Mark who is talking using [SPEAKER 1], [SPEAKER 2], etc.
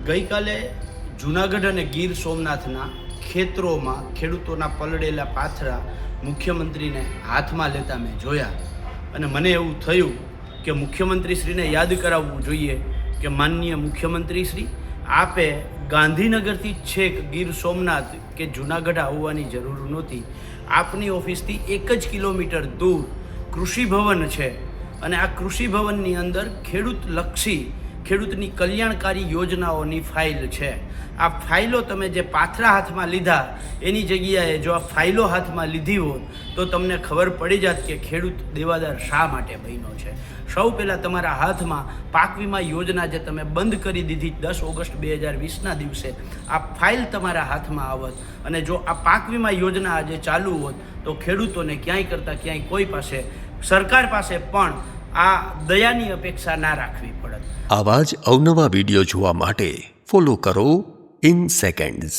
[SPEAKER 1] ગઈકાલે જૂનાગઢ અને ગીર સોમનાથના ખેતરોમાં ખેડૂતોના પલળેલા પાથરા મુખ્યમંત્રીને હાથમાં લેતા મેં જોયા અને મને એવું થયું કે મુખ્યમંત્રીશ્રીને યાદ કરાવવું જોઈએ કે માનનીય મુખ્યમંત્રીશ્રી, આપે ગાંધીનગરથી છેક ગીર સોમનાથ કે જૂનાગઢ આવવાની જરૂર નહોતી. આપની ઓફિસથી 1 જ કિલોમીટર દૂર કૃષિ ભવન છે અને આ કૃષિ ભવનની અંદર ખેડૂતની કલ્યાણકારી યોજનાઓની ફાઇલ છે. આ ફાઇલો તમે જે પાથરા હાથમાં લીધા એની જગ્યાએ જો આ ફાઇલો હાથમાં લીધી હોત તો તમને ખબર પડી જાત કે ખેડૂત દેવાદાર શા માટે બન્યો છે. સૌ પહેલાં તમારા હાથમાં પાક વીમા યોજના જે તમે બંધ કરી દીધી 10 ઓગસ્ટ 2020ના દિવસે, આ ફાઇલ તમારા હાથમાં આવત અને જો આ પાક વીમા યોજના આજે ચાલુ હોત તો ખેડૂતોને ક્યાંય કરતાં ક્યાંય કોઈ પાસે, સરકાર પાસે પણ આ દયાની અપેક્ષા ના રાખવી પડત.
[SPEAKER 2] આવા જ અવનવા વિડીયો જોવા માટે ફોલો કરો ઇન સેકન્ડ્સ.